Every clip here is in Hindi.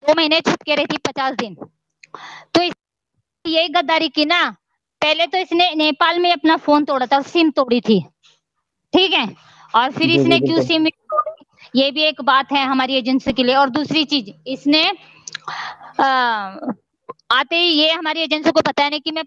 2 महीने छुप के रही थी 50 दिन। तो यही गद्दारी की ना। पहले तो इसने नेपाल में अपना फोन तोड़ा था, सिम तोड़ी थी, ठीक है, और फिर जी जी इसने क्यों बिल्कुल। सिम तोड़ी, ये भी एक बात है हमारी एजेंसी के लिए। और दूसरी चीज, इसने आते ही ये हमारी एजेंसी को बताया नहीं कि मैं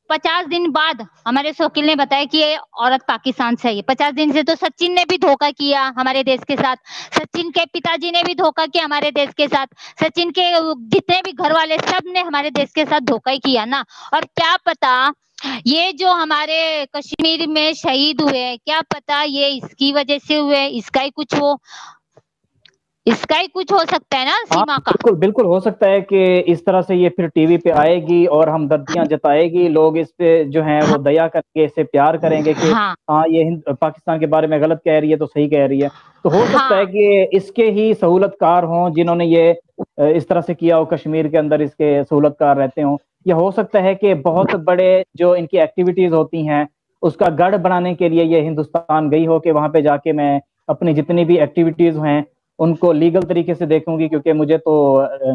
50 दिन बाद हमारे वकील ने बताया कि ये औरत पाकिस्तान से आई है। 50 दिन से तो सचिन ने भी धोखा किया हमारे देश के साथ, सचिन के पिताजी ने भी धोखा किया हमारे देश के साथ, सचिन के जितने भी घर वाले सब ने हमारे देश के साथ धोखा ही किया ना। और क्या पता ये जो हमारे कश्मीर में शहीद हुए, क्या पता ये इसकी वजह से हुए, इसका ही कुछ हो, इसका ही कुछ हो सकता है ना हाँ सीमा का। बिल्कुल बिल्कुल, हो सकता है कि इस तरह से ये फिर टीवी पे आएगी और हमदर्दियां जताएगी, लोग इस पे जो है वो हाँ दया करके इसे प्यार करेंगे कि हाँ हाँ ये पाकिस्तान के बारे में गलत कह रही है तो सही कह रही है। तो हो सकता है हाँ कि इसके ही सहूलतकार हों जिन्होंने ये इस तरह से किया हो, कश्मीर के अंदर इसके सहूलतकार रहते हों। या हो सकता है कि बहुत बड़े जो इनकी एक्टिविटीज होती हैं उसका गढ़ बनाने के लिए ये हिंदुस्तान गई हो कि वहां पे जाके मैं अपनी जितनी भी एक्टिविटीज हैं उनको लीगल तरीके से देखूंगी, क्योंकि मुझे तो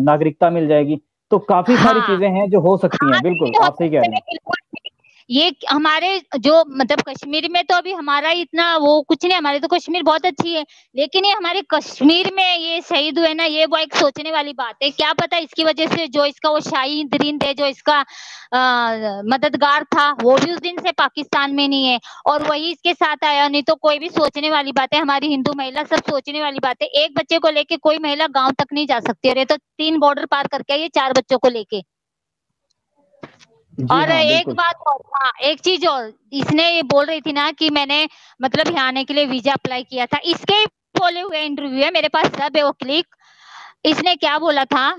नागरिकता मिल जाएगी। तो काफी सारी हाँ चीजें हैं जो हो सकती हाँ, हैं, बिल्कुल नहीं हो आप सही कह सकते रहे हैं, हैं। बिल्कुल ठीक। ये हमारे जो मतलब कश्मीर में तो अभी हमारा इतना वो कुछ नहीं, हमारे तो कश्मीर बहुत अच्छी है, लेकिन ये हमारे कश्मीर में ये शहीद हुए ना, ये वो एक सोचने वाली बात है। क्या पता इसकी वजह से जो इसका वो शाहिद रिंद है, जो इसका मददगार था, वो भी उस दिन से पाकिस्तान में नहीं है और वही इसके साथ आया। नहीं तो कोई भी सोचने वाली बात है, हमारी हिंदू महिला सब सोचने वाली बात है। एक बच्चे को लेके कोई महिला गांव तक नहीं जा सकती, अरे तो 3 बॉर्डर पार करके आई है 4 बच्चों को लेके। जी और हाँ एक बिल्कुल। बात और, हाँ एक चीज और, इसने ये बोल रही थी ना कि मैंने मतलब यहाँ आने के लिए वीजा अप्लाई किया था, इसके बोले हुए इंटरव्यू है, मेरे पास सब है वो क्लिक। इसने क्या बोला था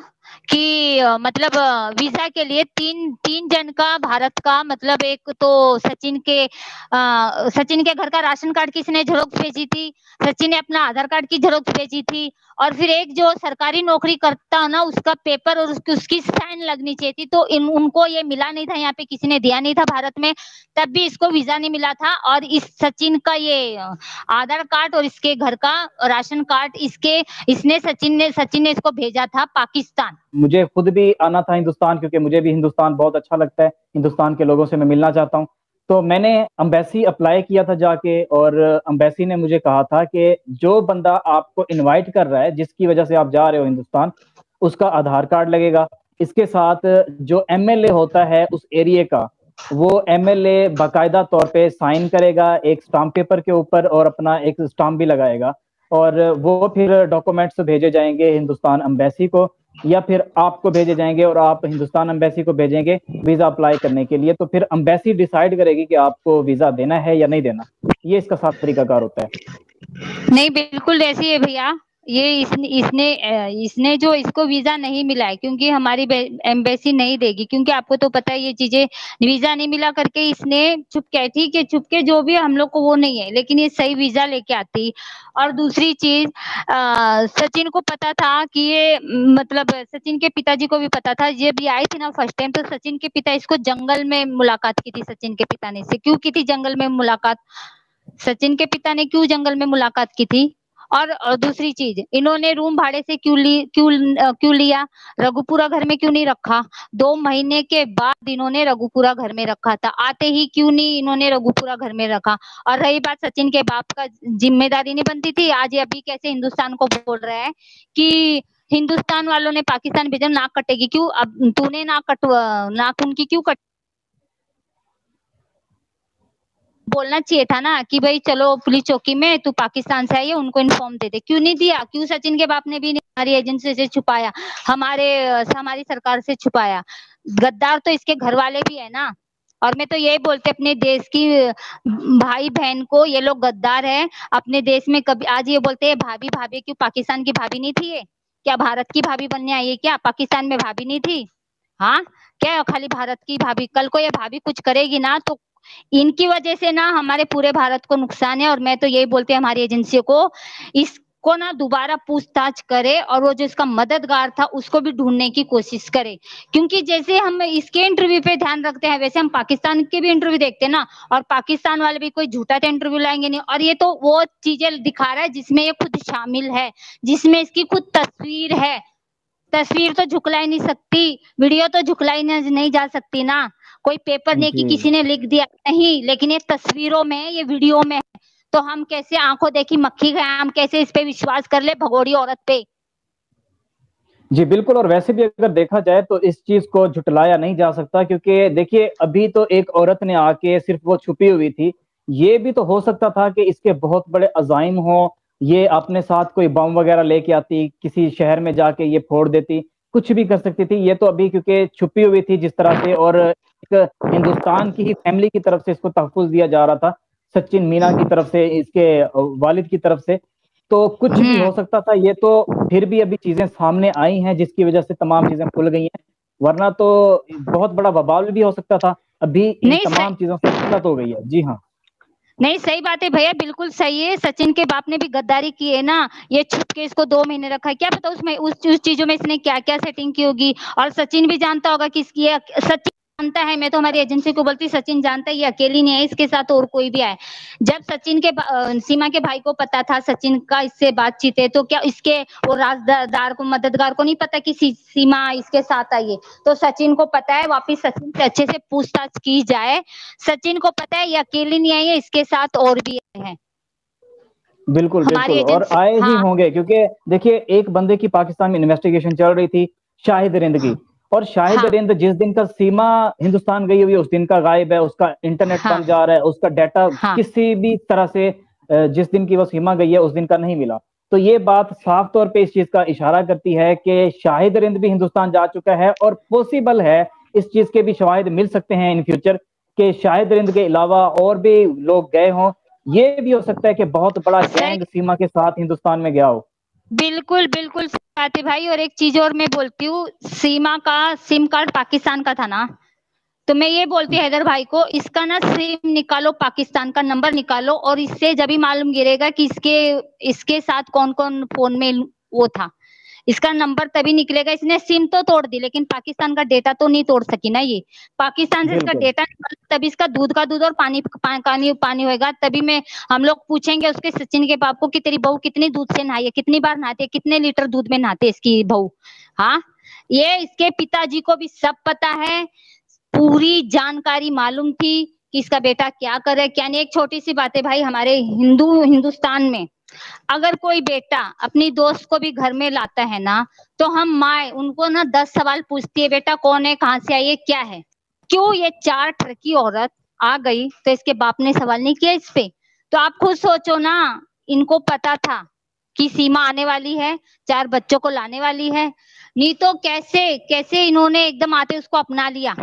कि मतलब वीजा के लिए तीन तीन जन का भारत का, मतलब एक तो सचिन के घर का राशन कार्ड किसने झेरॉक्स भेजी थी, सचिन ने अपना आधार कार्ड की झेरॉक्स भेजी थी, और फिर एक जो सरकारी नौकरी करता है ना उसका पेपर और उसकी साइन लगनी चाहिए थी। तो उनको ये मिला नहीं था, यहाँ पे किसी ने दिया नहीं था भारत में, तब भी इसको वीजा नहीं मिला था। और इस सचिन का ये आधार कार्ड और इसके घर का राशन कार्ड इसने सचिन ने इसको भेजा था पाकिस्तान। मुझे खुद भी आना था हिंदुस्तान, क्योंकि मुझे भी हिंदुस्तान बहुत अच्छा लगता है, हिंदुस्तान के लोगों से मैं मिलना चाहता हूँ। तो मैंने अम्बेसी अप्लाई किया था जाके, और अम्बेसी ने मुझे कहा था कि जो बंदा आपको इनवाइट कर रहा है, जिसकी वजह से आप जा रहे हो हिंदुस्तान, उसका आधार कार्ड लगेगा। इसके साथ जो एमएलए होता है उस एरिया का, वो एमएलए बाकायदा तौर पे साइन करेगा एक स्टाम्प पेपर के ऊपर और अपना एक स्टाम्प भी लगाएगा, और वो फिर डॉक्यूमेंट्स भेजे जाएंगे हिंदुस्तान एम्बेसी को, या फिर आपको भेजे जाएंगे और आप हिंदुस्तान एम्बेसी को भेजेंगे वीजा अप्लाई करने के लिए। तो फिर एम्बेसी डिसाइड करेगी कि आपको वीजा देना है या नहीं देना। ये इसका साफ तरीकाकार होता है। नहीं बिल्कुल ऐसी है भैया। ये इसने जो इसको वीजा नहीं मिला है, क्योंकि हमारी एम्बेसी नहीं देगी, क्योंकि आपको तो पता है ये चीजें, वीजा नहीं मिला करके इसने चुपके आई थी कि चुपके जो भी हम लोग को वो नहीं है, लेकिन ये सही वीजा लेके आती। और दूसरी चीज, सचिन को पता था कि ये मतलब सचिन के पिताजी को भी पता था, ये भी आई थी ना फर्स्ट टाइम, तो सचिन के पिता इसको जंगल में मुलाकात की थी। सचिन के पिता ने से क्यों की थी जंगल में मुलाकात, सचिन के पिता ने क्यों जंगल में मुलाकात की थी। और दूसरी चीज, इन्होंने रूम भाड़े से क्यों लिया, रघुपुरा घर में क्यों नहीं रखा। 2 महीने के बाद इन्होंने रघुपुरा घर में रखा था, आते ही क्यों नहीं इन्होंने रघुपुरा घर में रखा। और रही बात सचिन के बाप का, जिम्मेदारी नहीं बनती थी, आज ये अभी कैसे हिंदुस्तान को बोल रहा है कि हिंदुस्तान वालों ने पाकिस्तान भेजा, नाक कटेगी क्यों, अब तूने नाक उनकी क्यों कट, बोलना चाहिए था ना कि भाई चलो पुलिस चौकी में, तू पाकिस्तान से आई है, उनको इन्फॉर्म दे दे। क्यों नहीं दिया, क्यों सचिन के बाप ने भी हमारी एजेंसी से छुपाया, हमारी सरकार से छुपाया। गद्दार तो इसके घर वाले भी है ना। और मैं तो यही बोलते अपने देश की भाई बहन को, ये लोग गद्दार है अपने देश में। कभी आज ये बोलते हैं भाभी भाभी, क्यों पाकिस्तान की भाभी नहीं थी ये, क्या भारत की भाभी बनने आई है क्या, पाकिस्तान में भाभी नहीं थी। हाँ, क्या खाली भारत की भाभी, कल को ये भाभी कुछ करेगी ना तो इनकी वजह से ना हमारे पूरे भारत को नुकसान है। और मैं तो यही बोलती हूँ हमारी एजेंसियों को, इसको ना दोबारा पूछताछ करे, और वो जो इसका मददगार था उसको भी ढूंढने की कोशिश करे। क्योंकि जैसे हम इसके इंटरव्यू पे ध्यान रखते हैं, वैसे हम पाकिस्तान के भी इंटरव्यू देखते हैं ना, और पाकिस्तान वाले भी कोई झूठा तो इंटरव्यू लाएंगे नहीं। और ये तो वो चीजें दिखा रहा है जिसमें ये खुद शामिल है, जिसमें इसकी खुद तस्वीर है। तस्वीर तो झुकला ही नहीं सकती, वीडियो तो झुकला ही नहीं जा सकती ना। कोई पेपर नहीं कि किसी ने लिख दिया, नहीं, लेकिन ये तस्वीरों में, ये वीडियो में है, तो हम कैसे आंखों देखी मक्खी खाए, हम कैसे इस पे विश्वास कर ले भगोड़ी औरत पे। जी बिल्कुल, और वैसे भी अगर देखा जाए तो इस चीज को झुटलाया नहीं जा सकता, क्योंकि देखिए अभी तो एक औरत ने आके सिर्फ वो छुपी हुई थी, ये भी तो हो सकता था कि इसके बहुत बड़े अजाइम हो, ये अपने साथ कोई बम वगैरह लेके आती, किसी शहर में जाके ये फोड़ देती, कुछ भी कर सकती थी। ये तो अभी क्योंकि छुपी हुई थी जिस तरह से, और एक हिंदुस्तान की ही फैमिली की तरफ से इसको तहफुज दिया जा रहा था, सचिन मीना की तरफ से, इसके वालिद की तरफ से, तो कुछ भी हो सकता था। ये तो फिर भी अभी चीजें सामने आई हैं जिसकी वजह से तमाम चीजें खुल गई हैं, वरना तो बहुत बड़ा बवाल भी हो सकता था। अभी इन नहीं तमाम चीजों से किल्लत हो गई है। जी हाँ, नहीं, सही बात है भैया, बिल्कुल सही है। सचिन के बाप ने भी गद्दारी की है ना, ये छुप के इसको 2 महीने रखा है, क्या पता उसमें उस चीजों में इसने क्या क्या सेटिंग की होगी। और सचिन भी जानता होगा कि इसकी सचिन जानता है, मैं तो हमारी एजेंसी को बोलती, सचिन जानता है ये अकेली नहीं है, इसके साथ और कोई भी आए। जब सचिन के सीमा के भाई को पता था सचिन का इससे बातचीत है, तो क्या इसके वो राजदार को, मददगार को नहीं पता कि सीमा इसके साथ आई है? तो सचिन को पता है, वापिस सचिन से अच्छे से पूछताछ की जाए। सचिन को पता है ये अकेली नहीं आई है, इसके साथ और भी है। बिल्कुल हमारी बिल्कुल, और एजेंसी, आए ही हाँ होंगे, क्योंकि देखिए एक बंदे की पाकिस्तान में इन्वेस्टिगेशन चल रही थी, शाहिद रिंद की, और शाहिद हाँ रिंद जिस दिन का सीमा हिंदुस्तान गई हुई है उस दिन का गायब है, उसका इंटरनेट हाँ बंद जा रहा है, उसका डाटा हाँ किसी भी तरह से जिस दिन की वो सीमा गई है उस दिन का नहीं मिला। तो ये बात साफ तौर पे इस चीज का इशारा करती है कि शाहिद रिंद भी हिंदुस्तान जा चुका है, और पॉसिबल है इस चीज के भी शवाहिद मिल सकते हैं इन फ्यूचर, कि शाहिद रिंद के अलावा और भी लोग गए हों। ये भी हो सकता है कि बहुत बड़ा सही, गैंग सीमा के साथ हिंदुस्तान में गया हो। बिल्कुल बिल्कुल सही बात है भाई। और एक चीज और मैं बोलती हूँ, सीमा का सिम कार्ड पाकिस्तान का था ना, तो मैं ये बोलती हूँ हैदर भाई को, इसका ना सिम निकालो, पाकिस्तान का नंबर निकालो, और इससे जब भी मालूम गिरेगा कि इसके इसके साथ कौन कौन फोन में वो था, इसका नंबर तभी निकलेगा। इसने सिम तो तोड़ दी, लेकिन पाकिस्तान का डेटा तो नहीं तोड़ सकी ना ये। पाकिस्तान से इसका बिल्कुल डेटा निकाला, तभी इसका दूध का दूध और पानी होएगा। तभी मैं हम लोग पूछेंगे उसके सचिन के बाप को कि तेरी बहू कितनी दूध से नहाई है, कितनी बार नहाती है, कितने लीटर दूध में नहाते इसकी बहू। हाँ, ये इसके पिताजी को भी सब पता है, पूरी जानकारी मालूम थी कि इसका बेटा क्या करे क्या नहीं। एक छोटी सी बात है भाई, हमारे हिंदुस्तान में अगर कोई बेटा अपनी दोस्त को भी घर में लाता है ना, तो हम माए उनको ना 10 सवाल पूछती है, बेटा कौन है, कहाँ से आई है, क्या है। क्यों ये 4 ट्रकी औरत आ गई तो इसके बाप ने सवाल नहीं किया इस पे? तो आप खुद सोचो ना, इनको पता था कि सीमा आने वाली है, 4 बच्चों को लाने वाली है, नहीं तो कैसे कैसे इन्होंने एकदम आते उसको अपना लिया,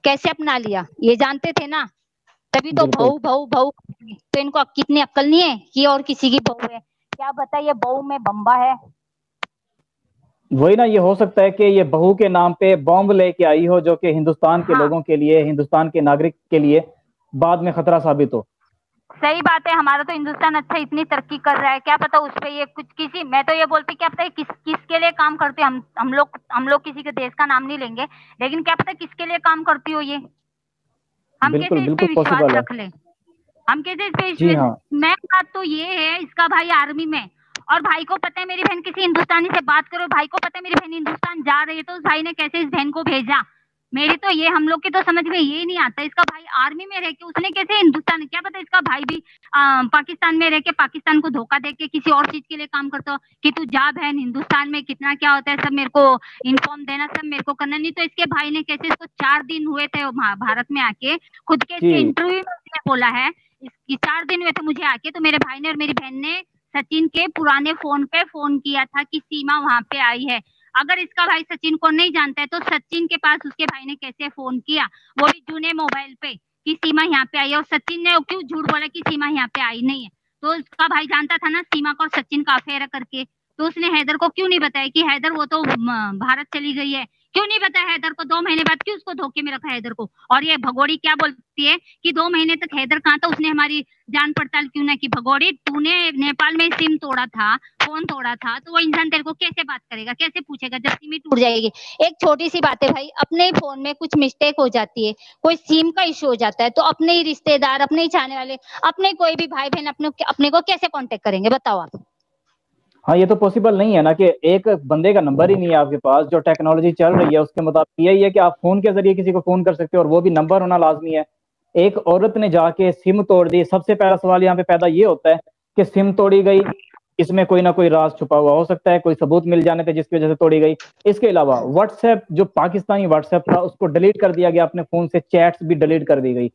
कैसे अपना लिया, ये जानते थे ना। तभी तो बिल्कुल। बहू बहू बहू, तो इनको कितनी अक्ल नहीं है कि और किसी की बहू है, क्या बताइए बहू में बम्बा है। वही ना, ये हो सकता है कि ये बहू के नाम पे बॉम्ब लेके आई हो, जो कि हिंदुस्तान के हाँ लोगों के लिए, हिंदुस्तान के नागरिक के लिए बाद में खतरा साबित हो। सही बात है, हमारा तो हिंदुस्तान अच्छा इतनी तरक्की कर रहा है, क्या पता उस पे ये कुछ किसी, मैं तो ये बोलती क्या पता किसके लिए काम करते हैं। हम लोग किसी के देश का नाम नहीं लेंगे, लेकिन क्या पता किसके लिए काम करती हो ये, हम बिल्कुल कैसे इस पे बिल्कुल विश्वास पॉसिबल है। रख ले, हम कैसे इस पे जी हाँ। मैं बात तो ये है, इसका भाई आर्मी में, और भाई को पता है मेरी बहन किसी हिंदुस्तानी से बात करो, भाई को पता है मेरी बहन हिंदुस्तान जा रही है, तो उस भाई ने कैसे इस बहन को भेजा। मेरी तो ये, हम लोग की तो समझ में ये नहीं आता, इसका भाई आर्मी में रह के उसने कैसे हिंदुस्तान, क्या पता इसका भाई भी पाकिस्तान में रह के पाकिस्तान को धोखा दे के किसी और चीज के लिए काम करता हो, कि तू जा बहन, हिंदुस्तान में कितना क्या होता है सब मेरे को इन्फॉर्म देना, सब मेरे को करना। नहीं तो इसके भाई ने कैसे, इसको 4 दिन हुए थे भारत में आके, खुद के इसके जी इंटरव्यू में उसने बोला है, इसकी 4 दिन हुए थे मुझे आके, तो मेरे भाई ने और मेरी बहन ने सचिन के पुराने फोन पे फोन किया था कि सीमा वहां पे आई है। अगर इसका भाई सचिन को नहीं जानता है, तो सचिन के पास उसके भाई ने कैसे फोन किया, वो भी जूने मोबाइल पे, कि सीमा यहाँ पे आई है, और सचिन ने क्यों झूठ बोला कि सीमा यहाँ पे आई नहीं है? तो उसका भाई जानता था ना सीमा का और सचिन का अफेयर है करके, तो उसने हैदर को क्यों नहीं बताया कि हैदर वो तो भारत चली गई है, क्यों नहीं बताया हैदर को? 2 महीने बाद क्यों उसको धोखे में रखा हैदर को? और ये भगोड़ी क्या बोलती है कि 2 महीने तक हैदर कहाँ था, उसने हमारी जान पड़ताल क्यों ना की? भगोड़ी, तूने नेपाल में सिम तोड़ा था, फोन तोड़ा था, तो वो इंसान तेरे को कैसे बात करेगा, कैसे पूछेगा जब सिम ही टूट जाएगी? एक छोटी सी बात है भाई, अपने ही फोन में कुछ मिस्टेक हो जाती है, कोई सिम का इश्यू हो जाता है, तो अपने ही रिश्तेदार, अपने ही चाहने वाले, अपने कोई भी भाई बहन अपने अपने को कैसे कांटेक्ट करेंगे, बताओ आप। हाँ, ये तो पॉसिबल नहीं है ना कि एक बंदे का नंबर ही नहीं है आपके पास। जो टेक्नोलॉजी चल रही है उसके मुताबिक यही है कि आप फोन के जरिए किसी को फोन कर सकते हो, और वो भी नंबर होना लाजमी है। एक औरत ने जाके सिम तोड़ दी, सबसे पहला सवाल यहाँ पे पैदा ये होता है कि सिम तोड़ी गई, इसमें कोई ना कोई राज छुपा हुआ हो सकता है, कोई सबूत मिल जाने पे जिसकी वजह से तोड़ी गई। इसके अलावा व्हाट्सएप, जो पाकिस्तानी व्हाट्सएप था उसको डिलीट कर दिया गया अपने फोन से, चैट्स भी डिलीट कर दी गई।